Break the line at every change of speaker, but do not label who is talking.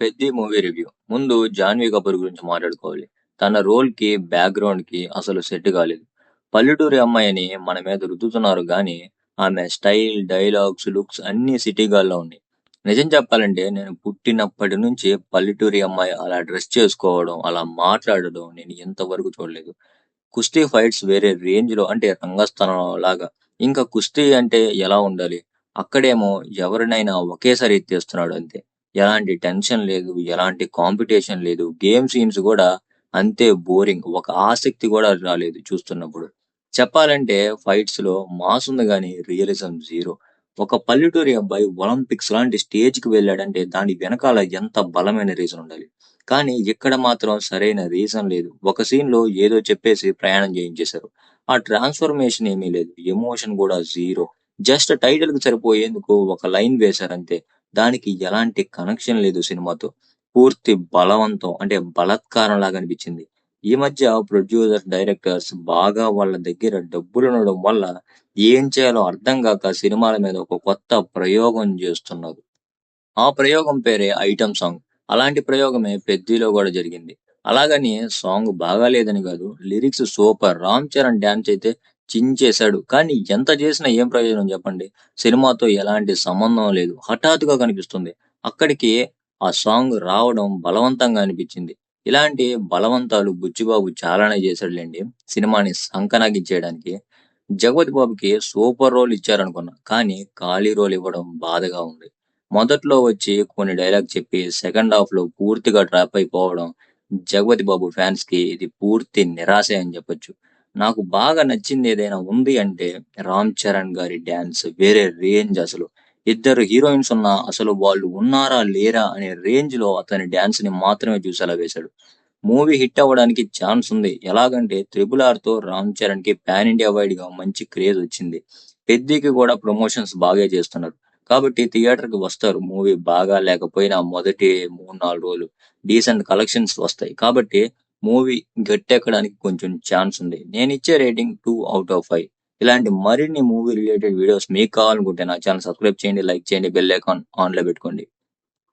'Peddi' movie review. ముందు 'జాన్వీ కపూర్' గురించి మాట్లాడుకోవాలి. తన రోల్‌కి, బ్యాక్‌గ్రౌండ్‌కి అసలు సెట్ కాలేదు. పల్లెటూరి అమ్మాయని మన మీద రుద్దుతున్నారు గానీ, ఆమె స్టైల్, డైలాగ్స్, లుక్స్ అన్నీ సిటీ గర్ల్‌లా ఉన్నాయి. నిజం చెప్పాలంటే నేను పుట్టినప్పటి నుంచి పల్లెటూరి అమ్మాయి అలా డ్రెస్ చేసుకోవడం, అలా మాట్లాడడం నేను ఇంతవరకు చూడలేదు. కుస్తీ ఫైట్స్ వేరే రేంజ్‌లో అంటే రంగస్థలం లాగా. ఇంకా కుస్తీ అంటే ఎలా ఉండాలి? అక్కడేమో ఎవరినైనా ఒకేసారి ఎత్తేస్తున్నాడు అంతే. ఎలాంటి టెన్షన్ లేదు. ఎలాంటి కాంపిటీషన్ లేదు. గేమ్ సీన్స్ గూడా అంతే బోరింగ్. ఒక ఆసక్తి గూడా రాలేదు చూస్తున్నప్పుడు. చెప్పాలంటే ఫైట్స్‌లో మాస్ ఉంది గానీ రియలిజం జీరో. ఒక పల్లెటూరి అబ్బాయి ఒలింపిక్స్ లాంటి స్టేజ్‌కి వెళ్ళాడంటే దాని వెనకాల ఎంత బలమైన రీజన్ ఉండాలి. కానీ ఇక్కడ మాత్రం సరైన రీజన్ లేదు. ఒక సీన్‌లో ఏదో చెప్పేసి ప్రయాణం చేయించేశారు. ఆ ట్రాన్స్‌ఫర్మేషన్ ఏమీ లేదు. ఎమోషన్ గూడా జీరో. జస్ట్ టైటిల్‌కి సరిపోయేందుకు ఒక లైన్ వేశారంతే. దానికి ఎలాంటి కనెక్షన్ లేదు సినిమాతో. పూర్తి బలవంతం అంటే బలాత్కారంలాగా అనిపించింది. ఈ మధ్య ప్రొడ్యూసర్స్, డైరెక్టర్స్ బాగా వాళ్ళ దగ్గర డబ్బులుండడం వల్ల ఏం చేయాలో అర్థం గాక సినిమాల మీద ఒక కొత్త ప్రయోగం జేస్తున్నారు. ఆ ప్రయోగం పేరే ఐటెమ్ సాంగ్. అలాంటి ప్రయోగమే 'పెద్దిలో' గూడా జరిగింది. అలాగని సాంగ్ బాగాలేదని గాదు. Lyrics super. 'Ram Charan' dance అయితే చించేశాడు. కానీ ఎంత చేసినా ఏం ప్రయోజనం జెప్పండి? సినిమాతో ఎలాంటి సంబంధం లేదు. హఠాత్తుగా కనిపిస్తుంది. అక్కడికి ఆ సాంగ్ రావడం బలవంతంగా అనిపిచ్చింది. ఇలాంటి బలవంతాలు బుచ్చిబాబు చాలానే చేశాడులెండి. సినిమాని సంకనాగించేయడానికి. 'జగపతి బాబు'కి సూపర్ రోల్ ఇచ్చారనుకున్నా. కానీ ఖాళీ రోల్ ఇవ్వడం బాధగా ఉంది. మొదట్లో వచ్చి కొన్ని డైలాగ్ చెప్పి సెకండ్ హాఫ్‌లో పూర్తిగా డ్రాప్ అయిపోవడం 'జగపతి బాబు' ఫ్యాన్స్‌కి ఇది పూర్తి నిరాశే అని చెప్పొచ్చు. నాకు బాగా నచ్చింది ఏదైనా ఉంది అంటే 'రామ్ చరణ్' గారి డాన్స్ వేరే రేంజ్ అసలు. ఇద్దరు హీరోయిన్స్ ఉన్నా అసలు వాళ్ళు ఉన్నారా? లేరా? అనే రేంజ్‌లో అతని డాన్స్‌ని మాత్రమే చూసేలా వేశాడు. మూవీ హిట్ అవ్వడానికి ఛాన్స్ ఉంది. ఎలాగంటే 'త్రిబుల్ ఆర్'తో 'రామ్ చరణ్‌కి' పాన్ ఇండియా వైడ్‌గా మంచి క్రేజ్ వచ్చింది. 'పెద్దికి' కూడా ప్రమోషన్స్ బాగే చేస్తున్నారు. కాబట్టి థియేటర్‌కి వస్తారు. మూవీ బాగా లేకపోయినా మొదటి 3, 4 రోజులు డీసెంట్ కలెక్షన్స్ వస్తాయి. కాబట్టి మూవీ గట్టెక్కడానికి కొంచెం ఛాన్స్ ఉంది. నేనిచ్చే రేటింగ్ 2/5. ఇలాంటి మరిన్ని మూవీ రిలేటెడ్ వీడియోస్ మీకు కావాలనుకుంటే నా ఛానెల్ సబ్స్క్రైబ్ చేయండి, లైక్ చేయండి, బెల్ ఐకాన్ ఆన్‌లో పెట్టుకోండి.